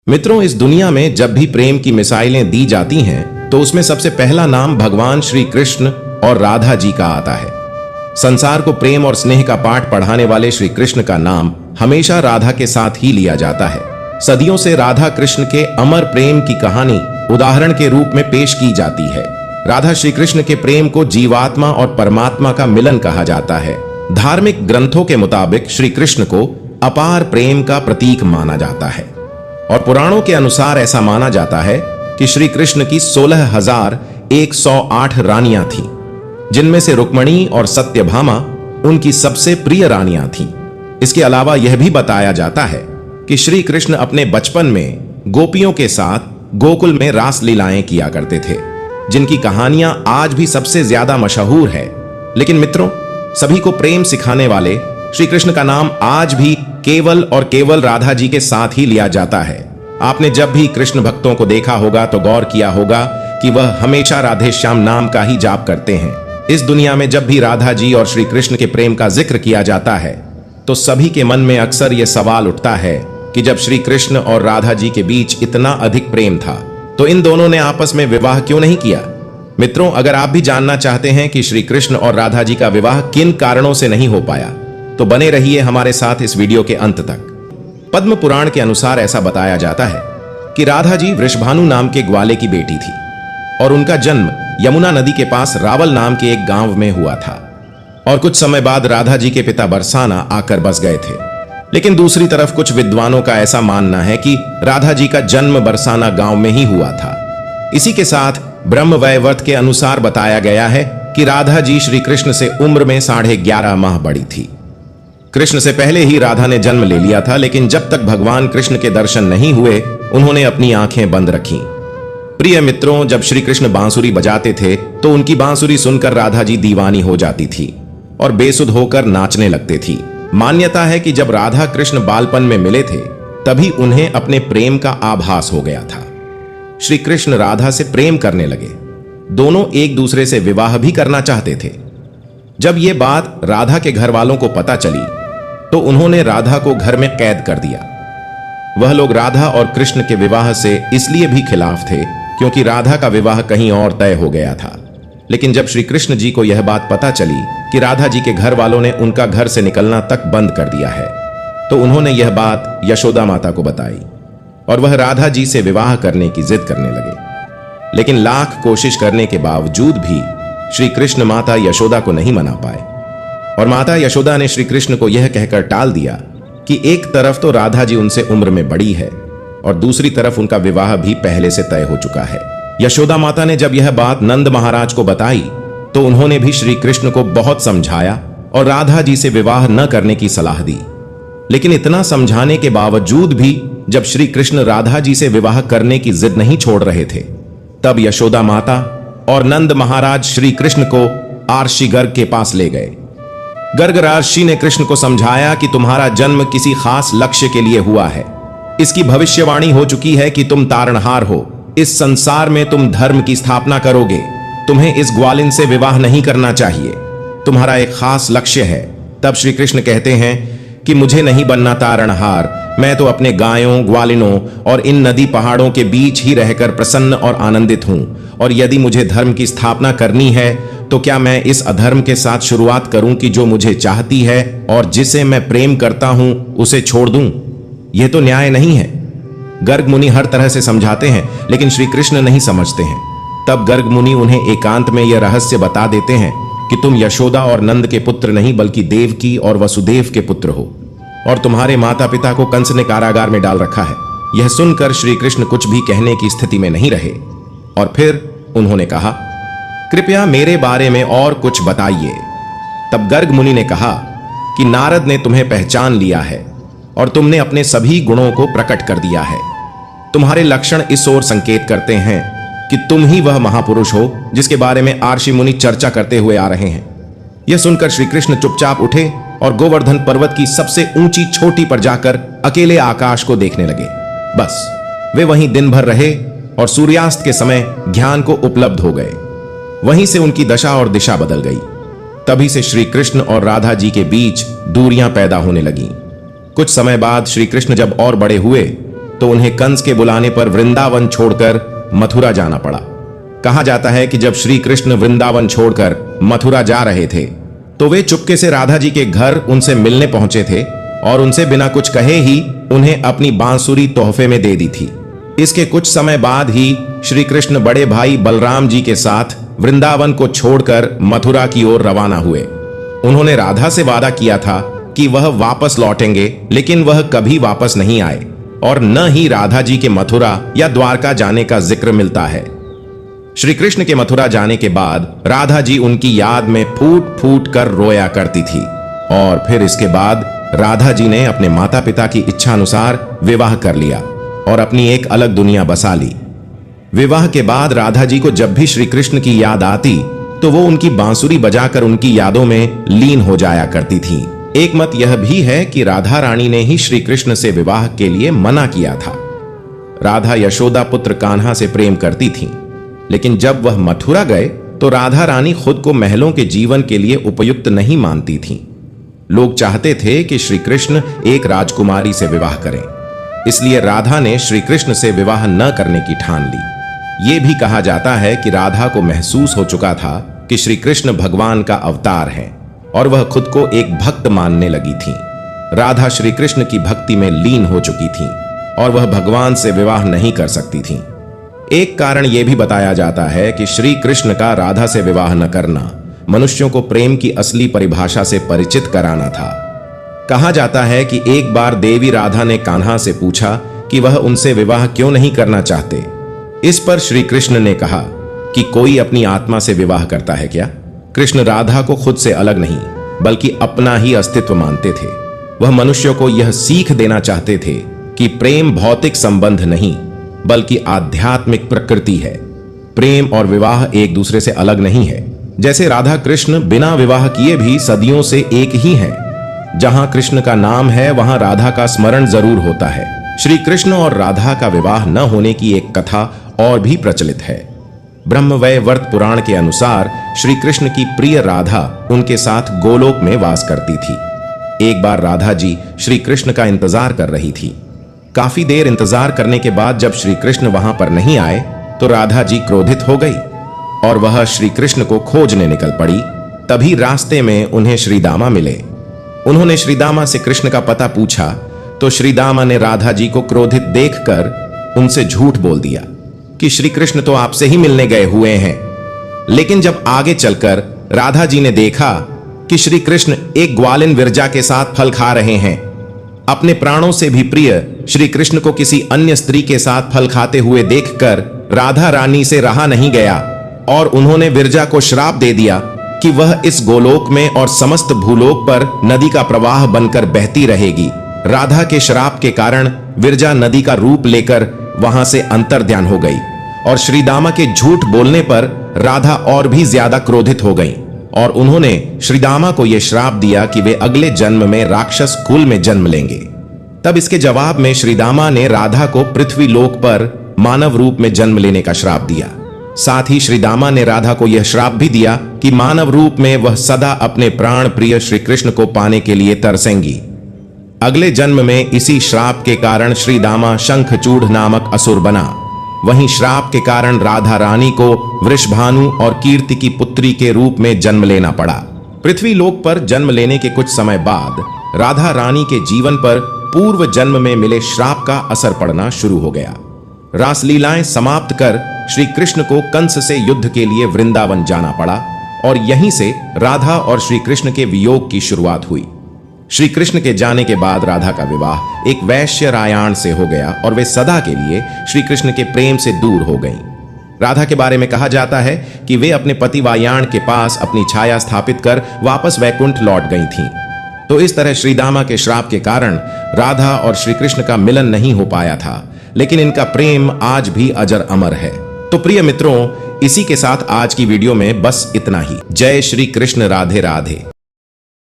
मित्रों, इस दुनिया में जब भी प्रेम की मिसाइलें दी जाती हैं तो उसमें सबसे पहला नाम भगवान श्री कृष्ण और राधा जी का आता है। संसार को प्रेम और स्नेह का पाठ पढ़ाने वाले श्री कृष्ण का नाम हमेशा राधा के साथ ही लिया जाता है। सदियों से राधा कृष्ण के अमर प्रेम की कहानी उदाहरण के रूप में पेश की जाती है। राधा श्री कृष्ण के प्रेम को जीवात्मा और परमात्मा का मिलन कहा जाता है। धार्मिक ग्रंथों के मुताबिक श्री कृष्ण को अपार प्रेम का प्रतीक माना जाता है और पुराणों के अनुसार ऐसा माना जाता है कि श्री कृष्ण की 16,108 रानियां थीं, जिनमें से रुक्मणी और सत्यभामा उनकी सबसे प्रिय रानियां थीं। इसके अलावा यह भी बताया जाता है कि श्री कृष्ण अपने बचपन में गोपियों के साथ गोकुल में रास लीलाएं किया करते थे, जिनकी कहानियां आज भी सबसे ज्यादा मशहूर है। लेकिन मित्रों, सभी को प्रेम सिखाने वाले श्री कृष्ण का नाम आज भी केवल और केवल राधा जी के साथ ही लिया जाता है। आपने जब भी कृष्ण भक्तों को देखा होगा तो गौर किया होगा कि वह हमेशा राधे श्याम नाम का ही जाप करते हैं। इस दुनिया में जब भी राधा जी और श्री कृष्ण के प्रेम का जिक्र किया जाता है तो सभी के मन में अक्सर यह सवाल उठता है कि जब श्री कृष्ण और राधा जी के बीच इतना अधिक प्रेम था तो इन दोनों ने आपस में विवाह क्यों नहीं किया। मित्रों, अगर आप भी जानना चाहते हैं कि श्री कृष्ण और राधा जी का विवाह किन कारणों से नहीं हो पाया तो बने रहिए हमारे साथ इस वीडियो के अंत तक। पद्म पुराण के अनुसार ऐसा बताया जाता है कि राधा जी वृषभानु नाम के ग्वाले की बेटी थी और उनका जन्म यमुना नदी के पास रावल नाम के एक गांव में हुआ था और कुछ समय बाद राधा जी के पिता बरसाना आकर बस गए थे। लेकिन दूसरी तरफ कुछ विद्वानों का ऐसा मानना है कि राधा जी का जन्म बरसाना गांव में ही हुआ था। इसी के साथ ब्रह्मवैवर्त के अनुसार बताया गया है कि राधा जी श्री कृष्ण से उम्र में 11.5 माह बड़ी थी। कृष्ण से पहले ही राधा ने जन्म ले लिया था, लेकिन जब तक भगवान कृष्ण के दर्शन नहीं हुए उन्होंने अपनी आंखें बंद रखीं। प्रिय मित्रों, जब श्री कृष्ण बांसुरी बजाते थे तो उनकी बांसुरी सुनकर राधा जी दीवानी हो जाती थी और बेसुध होकर नाचने लगते थी। मान्यता है कि जब राधा कृष्ण बालपन में मिले थे तभी उन्हें अपने प्रेम का आभास हो गया था। श्री कृष्ण राधा से प्रेम करने लगे। दोनों एक दूसरे से विवाह भी करना चाहते थे। जब यह बात राधा के घर वालों को पता चली तो उन्होंने राधा को घर में कैद कर दिया। वह लोग राधा और कृष्ण के विवाह से इसलिए भी खिलाफ थे क्योंकि राधा का विवाह कहीं और तय हो गया था। लेकिन जब श्री कृष्ण जी को यह बात पता चली कि राधा जी के घर वालों ने उनका घर से निकलना तक बंद कर दिया है तो उन्होंने यह बात यशोदा माता को बताई और वह राधा जी से विवाह करने की जिद करने लगे। लेकिन लाख कोशिश करने के बावजूद भी श्री कृष्ण माता यशोदा को नहीं मना पाए और माता यशोदा ने श्री कृष्ण को यह कहकर टाल दिया कि एक तरफ तो राधा जी उनसे उम्र में बड़ी है और दूसरी तरफ उनका विवाह भी पहले से तय हो चुका है। यशोदा माता ने जब यह बात नंद महाराज को बताई तो उन्होंने भी श्री कृष्ण को बहुत समझाया और राधा जी से विवाह न करने की सलाह दी। लेकिन इतना समझाने के बावजूद भी जब श्री कृष्ण राधा जी से विवाह करने की जिद नहीं छोड़ रहे थे तब यशोदा माता और नंद महाराज श्री कृष्ण को आर्षि गर्ग के पास ले गए। गर्ग राजर्षि ने कृष्ण को समझाया कि तुम्हारा जन्म किसी खास लक्ष्य के लिए हुआ है। इसकी भविष्यवाणी हो चुकी है कि तुम तारणहार हो। इस संसार में तुम धर्म की स्थापना करोगे। तुम्हें इस ग्वालिन से विवाह नहीं करना चाहिए। तुम्हारा एक खास लक्ष्य है। तब श्री कृष्ण कहते हैं कि मुझे नहीं बनना तारणहार। मैं तो अपने गायों, ग्वालिनों और इन नदी पहाड़ों के बीच ही रहकर प्रसन्न और आनंदित हूं। और यदि मुझे धर्म की स्थापना करनी है तो क्या मैं इस अधर्म के साथ शुरुआत करूं कि जो मुझे चाहती है और जिसे मैं प्रेम करता हूं उसे छोड़ दूं? यह तो न्याय नहीं है। गर्ग मुनि हर तरह से समझाते हैं लेकिन श्री कृष्ण नहीं समझते हैं। तब गर्ग मुनि उन्हें एकांत में यह रहस्य बता देते हैं कि तुम यशोदा और नंद के पुत्र नहीं बल्कि देवकी और वसुदेव के पुत्र हो और तुम्हारे माता पिता को कंस ने कारागार में डाल रखा है। यह सुनकर श्री कृष्ण कुछ भी कहने की स्थिति में नहीं रहे और फिर उन्होंने कहा, कृपया मेरे बारे में और कुछ बताइए। तब गर्ग मुनि ने कहा कि नारद ने तुम्हें पहचान लिया है और तुमने अपने सभी गुणों को प्रकट कर दिया है। तुम्हारे लक्षण इस ओर संकेत करते हैं कि तुम ही वह महापुरुष हो जिसके बारे में आर्षि मुनि चर्चा करते हुए आ रहे हैं। यह सुनकर श्री कृष्ण चुपचाप उठे और गोवर्धन पर्वत की सबसे ऊंची चोटी पर जाकर अकेले आकाश को देखने लगे। बस वे वहीं दिन भर रहे और सूर्यास्त के समय ज्ञान को उपलब्ध हो गए। वहीं से उनकी दशा और दिशा बदल गई। तभी से श्री कृष्ण और राधा जी के बीच दूरियां पैदा होने लगीं। कुछ समय बाद श्री कृष्ण जब और बड़े हुए तो उन्हें कंस के बुलाने पर वृंदावन छोड़कर मथुरा जाना पड़ा। कहा जाता है कि जब श्री कृष्ण वृंदावन छोड़कर मथुरा जा रहे थे तो वे चुपके से राधा जी के घर उनसे मिलने पहुंचे थे और उनसे बिना कुछ कहे ही उन्हें अपनी बांसुरी तोहफे में दे दी थी। इसके कुछ समय बाद ही श्री कृष्ण बड़े भाई बलराम जी के साथ वृंदावन को छोड़कर मथुरा की ओर रवाना हुए। उन्होंने राधा से वादा किया था कि वह वापस लौटेंगे, लेकिन वह कभी वापस नहीं आए और न ही राधा जी के मथुरा या द्वारका जाने का जिक्र मिलता है। श्री कृष्ण के मथुरा जाने के बाद राधा जी उनकी याद में फूट फूट कर रोया करती थी और फिर इसके बाद राधा जी ने अपने माता पिता की इच्छा अनुसार विवाह कर लिया और अपनी एक अलग दुनिया बसा ली। विवाह के बाद राधा जी को जब भी श्री कृष्ण की याद आती तो वो उनकी बांसुरी बजाकर उनकी यादों में लीन हो जाया करती थी। एक मत यह भी है कि राधा रानी ने ही श्री कृष्ण से विवाह के लिए मना किया था। राधा यशोदा पुत्र कान्हा से प्रेम करती थी, लेकिन जब वह मथुरा गए तो राधा रानी खुद को महलों के जीवन के लिए उपयुक्त नहीं मानती थीं। लोग चाहते थे कि श्री कृष्ण एक राजकुमारी से विवाह करें, इसलिए राधा ने श्री कृष्ण से विवाह न करने की ठान ली। ये भी कहा जाता है कि राधा को महसूस हो चुका था कि श्री कृष्ण भगवान का अवतार है और वह खुद को एक भक्त मानने लगी थी। राधा श्री कृष्ण की भक्ति में लीन हो चुकी थी और वह भगवान से विवाह नहीं कर सकती थी। एक कारण यह भी बताया जाता है कि श्री कृष्ण का राधा से विवाह न करना मनुष्यों को प्रेम की असली परिभाषा से परिचित कराना था। कहा जाता है कि एक बार देवी राधा ने कान्हा से पूछा कि वह उनसे विवाह क्यों नहीं करना चाहते। इस पर श्री कृष्ण ने कहा कि कोई अपनी आत्मा से विवाह करता है क्या? कृष्ण राधा को खुद से अलग नहीं बल्कि अपना ही अस्तित्व मानते थे। वह मनुष्यों को यह सीख देना चाहते थे कि प्रेम भौतिक संबंध नहीं बल्कि आध्यात्मिक प्रकृति है। प्रेम और विवाह एक दूसरे से अलग नहीं है। जैसे राधा कृष्ण बिना विवाह किए भी सदियों से एक ही हैं। जहां कृष्ण का नाम है वहां राधा का स्मरण जरूर होता है। श्री कृष्ण और राधा का विवाह न होने की एक कथा और भी प्रचलित है। ब्रह्मवैवर्त पुराण के अनुसार श्री कृष्ण की प्रिय राधा उनके साथ गोलोक में वास करती थी। एक बार राधा जी श्री कृष्ण का इंतजार कर रही थी। काफी देर इंतजार करने के बाद जब श्री कृष्ण वहां पर नहीं आए तो राधा जी क्रोधित हो गई और वह श्री कृष्ण को खोजने निकल पड़ी। तभी रास्ते में उन्हें श्रीदामा मिले। उन्होंने श्रीदामा से कृष्ण का पता पूछा तो श्रीदामा ने राधा जी को क्रोधित देखकर उनसे झूठ बोल दिया कि श्री कृष्ण तो आपसे ही मिलने गए हुए हैं। लेकिन जब आगे चलकर राधा जी ने देखा कि श्री कृष्ण एक ग्वालिन विरजा के साथ फल खा रहे हैं, अपने प्राणों से भी प्रिय श्री कृष्ण को किसी अन्य स्त्री के साथ फल खाते हुए देखकर राधा रानी से रहा नहीं गया और उन्होंने विरजा को श्राप दे दिया कि वह इस गोलोक में और समस्त भूलोक पर नदी का प्रवाह बनकर बहती रहेगी। राधा के श्राप के कारण विरजा नदी का रूप लेकर वहां से अंतर्ध्यान हो गई और श्रीदामा के झूठ बोलने पर राधा और भी ज्यादा क्रोधित हो गई और उन्होंने श्रीदामा को यह श्राप दिया कि वे अगले जन्म में राक्षस कुल में जन्म लेंगे। तब इसके जवाब में श्रीदामा ने राधा को पृथ्वी लोक पर मानव रूप में जन्म लेने का श्राप दिया। साथ ही श्रीदामा ने राधा को यह श्राप भी दिया कि मानव रूप में वह सदा अपने प्राण प्रिय श्री कृष्ण को पाने के लिए तरसेंगी। अगले जन्म में इसी श्राप के कारण श्रीदामा शंखचूड़ नामक असुर बना। वहीं श्राप के कारण राधा रानी को वृषभानु और कीर्ति की पुत्री के रूप में जन्म लेना पड़ा। पृथ्वी लोक पर जन्म लेने के कुछ समय बाद राधा रानी के जीवन पर पूर्व जन्म में मिले श्राप का असर पड़ना शुरू हो गया। रासलीलाएं समाप्त कर श्री कृष्ण को कंस से युद्ध के लिए वृंदावन जाना पड़ा और यहीं से राधा और श्री कृष्ण के वियोग की शुरुआत हुई। श्री कृष्ण के जाने के बाद राधा का विवाह एक वैश्य रायाण से हो गया और वे सदा के लिए श्री कृष्ण के प्रेम से दूर हो गईं। राधा के बारे में कहा जाता है कि वे अपने पति वायाण के पास अपनी छाया स्थापित कर वापस वैकुंठ लौट गई थीं। तो इस तरह श्रीदामा के श्राप के कारण राधा और श्री कृष्ण का मिलन नहीं हो पाया था, लेकिन इनका प्रेम आज भी अजर अमर है। तो प्रिय मित्रों, इसी के साथ आज की वीडियो में बस इतना ही। जय श्री कृष्ण, राधे राधे।